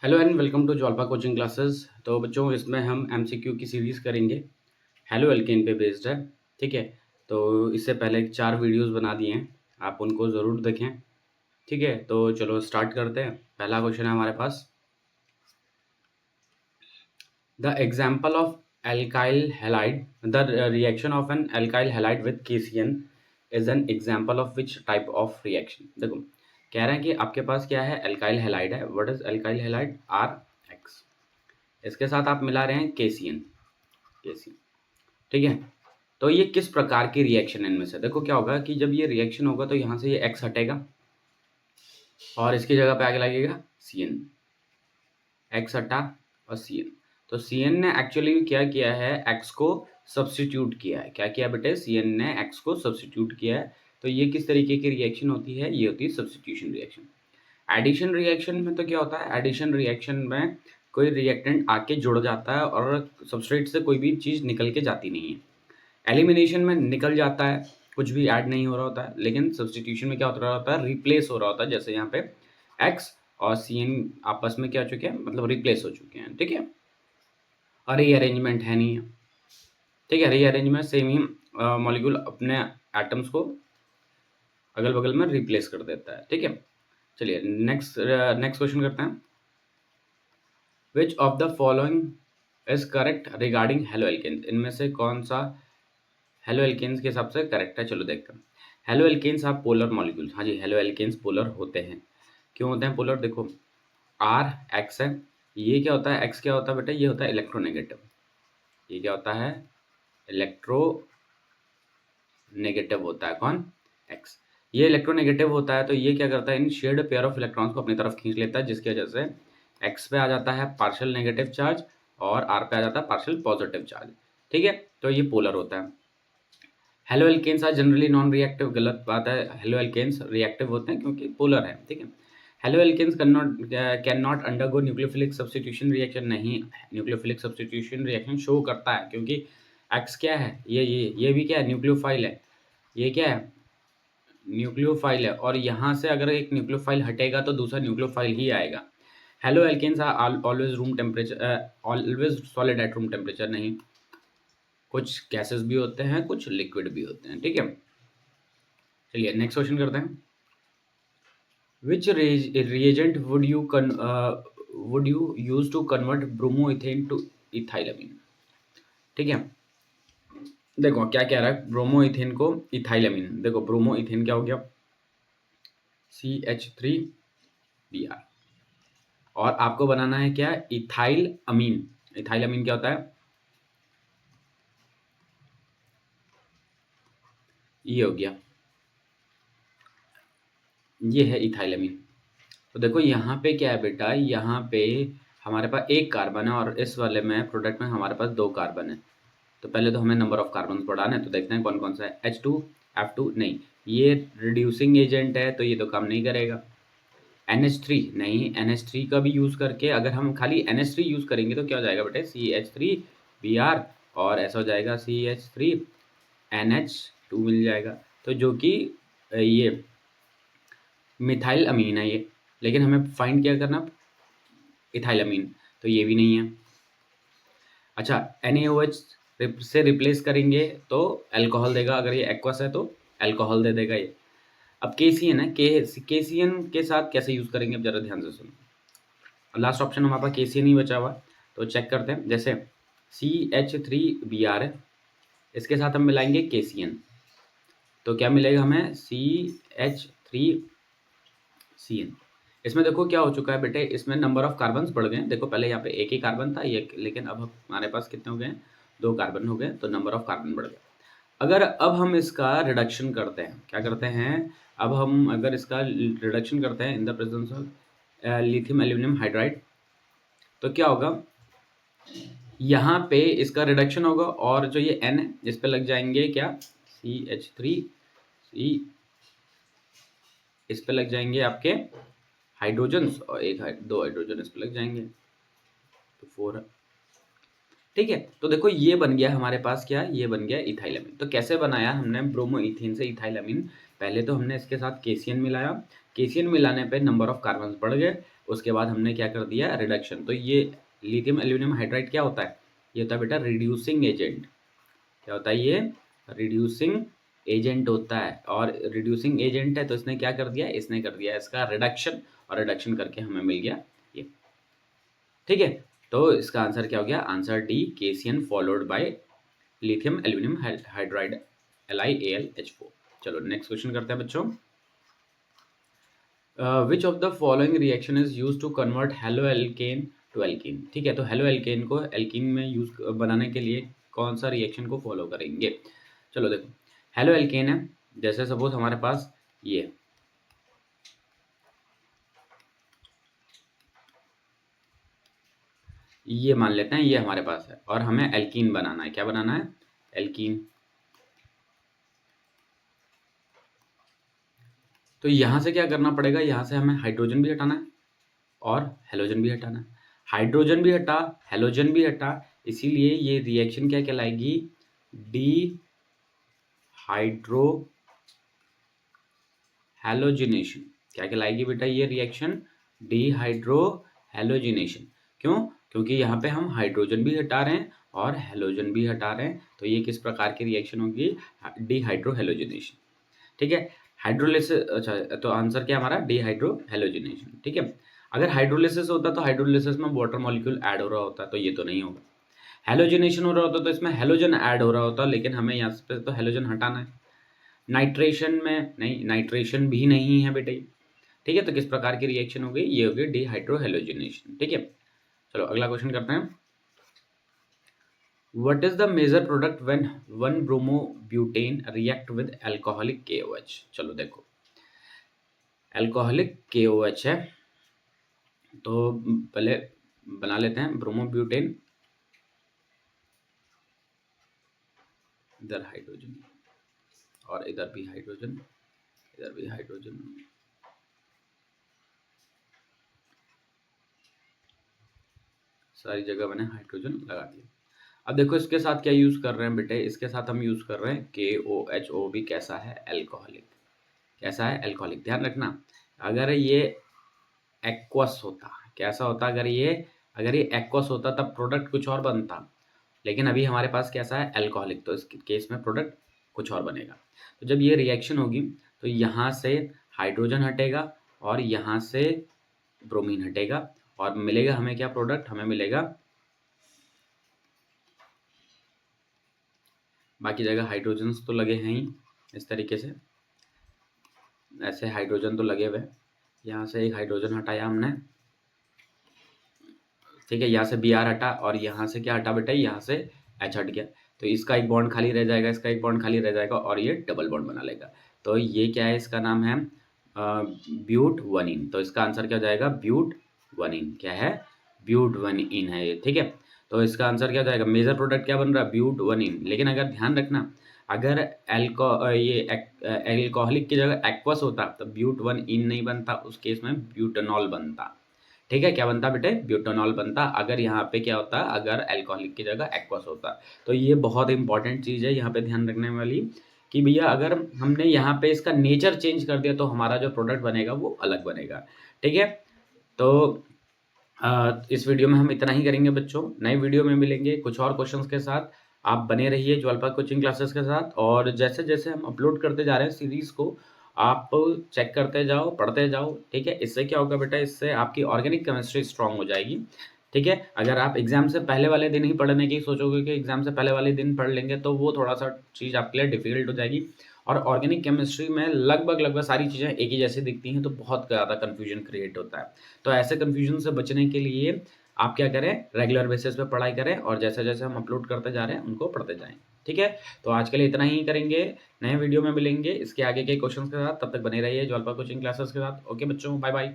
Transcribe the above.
Hello and welcome to Jolpa coaching classes. तो बच्चों इसमें हम एमसीक्यू की सीरीज़ करेंगे। हेलो एल्केन पे बेस्ड है। ठीक है। तो इससे पहले 4 वीडियोस बना दिए हैं, आप उनको ज़रूर देखें। ठीक है, तो चलो स्टार्ट करते हैं। पहला क्वेश्चन है हमारे पास, the example of alkyl halide, the reaction of an alkyl halide with KCN is an example of which type of reaction. देखो कह रहे हैं कि आपके पास क्या है, एल्काइल हैलाइड है। What is alkyl halide? RX। इसके साथ आप मिला रहे हैं KCN। ठीक है। तो ये किस प्रकार की रिएक्शन है इनमें से? देखो क्या होगा कि जब ये रिएक्शन होगा तो यहाँ से ये X हटेगा और इसकी जगह पे आगे लगेगा CN। X हटा और CN। तो CN ने एक्चुअली क्या किया है, X को सब्स्टिट्यूट किया है। क्या किया बेटे? CN ने X को सब्स्टिट्यूट किया है। तो ये किस तरीके की रिएक्शन होती है? ये होती है सब्स्टिट्यूशन रिएक्शन। एडिशन रिएक्शन में तो क्या होता है, एडिशन रिएक्शन में कोई रिएक्टेंट आके जुड़ जाता है और सबस्ट्रेट से कोई भी चीज़ निकल के जाती नहीं है। एलिमिनेशन में निकल जाता है, कुछ भी ऐड नहीं हो रहा होता है। लेकिन सब्स्टिट्यूशन में क्या हो रहा होता है, रिप्लेस हो रहा होता है। जैसे यहाँ पे X और CN आपस में क्या हो चुके हैं, मतलब रिप्लेस हो चुके हैं। ठीक है। और रीअरेंजमेंट है नहीं है। ठीक है, रीअरेंजमेंट सेम ही मॉलिक्यूल अपने एटम्स को अगल बगल में रिप्लेस कर देता है। ठीक है। चलिए नेक्स्ट नेक्स्ट क्वेश्चन करते हैं। Which of the following is correct regarding haloalkanes? इनमें से कौन सा हेलो एल्केन्स के हिसाब से करेक्ट है? चलो देखते हैं। Haloalkanes are polar molecules. हाँ जी, हेलो एल्केन्स पोलर होते हैं। क्यों होते हैं पोलर? देखो RX है, ये क्या होता है, X क्या होता है बेटा? ये होता है इलेक्ट्रोनेगेटिव। ये क्या होता है? इलेक्ट्रो नेगेटिव होता है। कौन? X। ये इलेक्ट्रोनेगेटिव होता है तो ये क्या करता है, इन शेयर्ड पेयर ऑफ इलेक्ट्रॉन्स को अपनी तरफ खींच लेता है, जिसकी वजह से X पे आ जाता है पार्शियल नेगेटिव चार्ज और R पे आ जाता है पार्शियल पॉजिटिव चार्ज। ठीक है, तो ये पोलर होता है। Haloalkanes are generally non reactive. गलत बात है, हेलो एल्केन्स रिएक्टिव होते हैं क्योंकि पोलर है। ठीक है। Haloalkanes can not undergo nucleophilic substitution reaction. नहीं, न्यूक्लियोफिलिक सब्स्टिट्यूशन रिएक्शन शो करता है क्योंकि X क्या है, ये भी क्या है, न्यूक्लियोफाइल है। ये क्या है, न्यूक्लियोफाइल है। और यहाँ से अगर एक न्यूक्लियोफाइल हटेगा तो दूसरा न्यूक्लियोफाइल ही आएगा। Haloalkanes are always room temperature, always solid at room temperature. नहीं, कुछ गैसेस भी होते हैं, कुछ लिक्विड भी होते हैं। ठीक है। चलिए नेक्स्ट क्वेश्चन करते हैं। विच reagent would you use to convert bromoethane to ethylamine? ठीक है। देखो क्या कह रहा है, ब्रोमोइथेन को इथाइलामीन। देखो ब्रोमोइथेन क्या हो गया, CH3Br। और आपको बनाना है क्या, इथाइल अमीन। इथाइल अमीन क्या होता है, ये हो गया, ये है इथाइलामीन। तो देखो यहाँ पे क्या है बेटा, यहाँ पे हमारे पास एक कार्बन है और इस वाले में प्रोडक्ट में हमारे पास 2 कार्बन है। तो पहले तो हमें नंबर ऑफ कार्बन पढ़ाना है, तो देखते हैं कौन कौन सा है। H2F2 नहीं, ये रिड्यूसिंग एजेंट है तो ये तो काम नहीं करेगा। NH3 नहीं, NH3 का भी यूज़ करके अगर हम खाली NH3 यूज़ करेंगे तो क्या हो जाएगा बेटे, CH3Br और ऐसा हो जाएगा CH3NH2 मिल जाएगा। तो जो कि ये मिथाइल अमीन है ये। लेकिन हमें फाइंड क्या करना, इथाइल अमीन, तो ये भी नहीं है। अच्छा, NaOH से रिप्लेस करेंगे तो अल्कोहल देगा। अगर ये एक्वस है तो अल्कोहल दे देगा ये। अब KCN है, KCN के साथ कैसे यूज़ करेंगे, अब जरा ध्यान से सुनो। लास्ट ऑप्शन हमारे पास KCN ही बचा हुआ, तो चेक करते हैं। जैसे CH3Br है, इसके साथ हम मिलाएंगे KCN, तो क्या मिलेगा हमें, CH3CN। इसमें देखो क्या हो चुका है बेटे, इसमें नंबर ऑफ कार्बन्स बढ़ गए हैं। देखो पहले यहाँ पे एक ही कार्बन था ये, लेकिन अब हमारे पास कितने हो गए हैं, 2 कार्बन हो गए, तो नंबर ऑफ कार्बन बढ़ गया। अगर अब हम इसका रिडक्शन करते हैं, क्या करते हैं, अब हम अगर इसका रिडक्शन करते हैं in the presence of lithium aluminium hydride, तो क्या होगा, यहाँ पे इसका रिडक्शन होगा और जो ये N है इस पे लग जाएंगे क्या, CH3C, इस पे लग जाएंगे आपके हाइड्रोजन्स और 2 हाइड्रोजन इस पे लग जाएंगे, तो 4 है। ठीक है। तो देखो ये बन गया हमारे पास क्या, ये बन गया इथाइलामीन। तो कैसे बनाया हमने ब्रोमोइथेन से इथाइलामीन, पहले तो हमने इसके साथ KCN मिलाया, केसीएन मिलाने पे नंबर ऑफ कार्बन बढ़ गए, उसके बाद हमने क्या कर दिया, रिडक्शन। तो ये लिथियम एल्यूमिनियम हाइड्राइड क्या होता है, ये होता है बेटा रिड्यूसिंग एजेंट। क्या होता है ये, रिड्यूसिंग एजेंट होता है। और रिड्यूसिंग एजेंट है तो इसने क्या कर दिया, इसने कर दिया इसका रिडक्शन, और रिडक्शन करके हमें मिल गया ये। ठीक है, तो इसका आंसर क्या हो गया, answer D KCN followed by lithium aluminium hydride LiAlH4। चलो नेक्स्ट क्वेश्चन करते हैं बच्चों। Which of the following reaction is use to convert haloalkane to alkene. ठीक है, तो हेलो एल्केन को एल्कीन में यूज बनाने के लिए कौन सा रिएक्शन को फॉलो करेंगे। चलो देखो, हेलो एल्केन है, जैसे सपोज हमारे पास ये मान लेते हैं ये हमारे पास है, और हमें एल्कीन बनाना है। क्या बनाना है, एल्कीन। तो यहाँ से क्या करना पड़ेगा, यहाँ से हमें हाइड्रोजन भी हटाना है और हेलोजन भी हटाना है। हाइड्रोजन भी हटा, हेलोजन भी हटा, इसीलिए ये रिएक्शन क्या कहलाएगी, डी हाइड्रो हेलोजिनेशन। क्या कहलाएगी बेटा ये रिएक्शन, डी हाइड्रो हेलोजिनेशन। क्यों, क्योंकि यहाँ पे हम हाइड्रोजन भी हटा रहे हैं और हेलोजन भी हटा रहे हैं, तो ये किस प्रकार की रिएक्शन होगी, डी हाइड्रो हेलोजिनेशन। ठीक है, हाइड्रोलिसिस, अच्छा तो आंसर क्या हमारा, डिहाइड्रो हेलोजिनेशन। ठीक है, अगर हाइड्रोलिसिस होता तो हाइड्रोलिसिस में वाटर मॉलिक्यूल ऐड हो रहा होता, तो ये तो नहीं होगा। हेलोजिनेशन हो रहा होता तो इसमें हेलोजन ऐड हो रहा होता, लेकिन हमें यहाँ पे तो हेलोजन हटाना है। नाइट्रेशन में नहीं, नाइट्रेशन भी नहीं है बेटे। ठीक है, तो किस प्रकार की रिएक्शन हो गई, ये हो गई डिहाइड्रो हेलोजिनेशन। ठीक है, चलो अगला क्वेश्चन करते हैं। What is the major product when one bromobutane react with alcoholic KOH। चलो देखो, अल्कोहलिक KOH है, तो पहले बना लेते हैं ब्रोमोब्यूटेन, इधर हाइड्रोजन और इधर भी हाइड्रोजन, इधर भी हाइड्रोजन, सारी जगह मैंने हाइड्रोजन लगा दिया। अब देखो इसके साथ क्या यूज कर रहे हैं बेटे, इसके साथ हम यूज कर रहे हैं KOH। वो भी कैसा है, एल्कोहलिक। कैसा है, एल्कोहलिक। ध्यान रखना, अगर ये एक्वस होता, कैसा होता, अगर ये एक्वस होता तब प्रोडक्ट कुछ और बनता, लेकिन अभी हमारे पास कैसा है, एल्कोहलिक, तो इस केस में प्रोडक्ट कुछ और बनेगा। तो जब ये रिएक्शन होगी तो यहाँ से हाइड्रोजन हटेगा और यहाँ से ब्रोमीन हटेगा, और मिलेगा हमें क्या प्रोडक्ट, हमें मिलेगा, बाकी जगह हाइड्रोजन तो लगे हैं ही इस तरीके से, ऐसे हाइड्रोजन तो लगे हुए। यहाँ से एक हाइड्रोजन हटाया हमने, ठीक है, यहाँ से Br हटा, और यहाँ से क्या हटा बेटा, यहाँ से H हट गया, तो इसका एक बॉन्ड खाली रह जाएगा, इसका एक बॉन्ड खाली रह जाएगा, और ये डबल बॉन्ड बना लेगा। तो ये क्या है, इसका नाम है ब्यूट वनीन। तो इसका आंसर क्या हो जाएगा, ब्यूट वनीन। क्या है, ब्यूट वनीन है ये। ठीक है, तो इसका आंसर क्या हो जाएगा, मेजर प्रोडक्ट क्या बन रहा है, ब्यूट वनीन। लेकिन अगर ध्यान रखना, अगर एल्कोहलिक की जगह एक्वस होता तो ब्यूट वन इन नहीं बनता, उस केस में ब्यूटेनॉल बनता। ठीक है, क्या बनता बेटे, ब्यूटेनॉल बनता, अगर यहाँ पे क्या होता, अगर अल्कोहलिक की जगह एक्वस होता। तो ये बहुत इंपॉर्टेंट चीज़ है यहाँ पे ध्यान रखने वाली, कि भैया अगर हमने यहाँ पे इसका नेचर चेंज कर दिया तो हमारा जो प्रोडक्ट बनेगा वो अलग बनेगा। ठीक है, तो इस वीडियो में हम इतना ही करेंगे बच्चों, नए वीडियो में मिलेंगे कुछ और क्वेश्चंस के साथ। आप बने रहिए ज्वालपा कोचिंग क्लासेस के साथ, और जैसे जैसे हम अपलोड करते जा रहे हैं सीरीज़ को, आप चेक करते जाओ, पढ़ते जाओ। ठीक है, इससे क्या होगा बेटा, इससे आपकी ऑर्गेनिक केमिस्ट्री स्ट्रांग हो जाएगी। ठीक है, अगर आप एग्जाम से पहले वाले दिन ही पढ़ने की सोचोगे कि एग्जाम से पहले वाले दिन पढ़ लेंगे, तो वो थोड़ा सा चीज़ आपके लिए डिफिकल्ट हो जाएगी। और ऑर्गेनिक केमिस्ट्री में लगभग सारी चीज़ें एक ही जैसी दिखती हैं, तो बहुत ज़्यादा कन्फ्यूजन क्रिएट होता है। तो ऐसे कन्फ्यूजन से बचने के लिए आप क्या करें, रेगुलर बेसिस पे पढ़ाई करें, और जैसे जैसे हम अपलोड करते जा रहे हैं उनको पढ़ते जाएं। ठीक है, तो आज के लिए इतना ही करेंगे, नए वीडियो में मिलेंगे इसके आगे के क्वेश्चंस के साथ। तब तक बने रहिए ज्वालपा कोचिंग क्लासेस के साथ। ओके बच्चों, बाय बाय।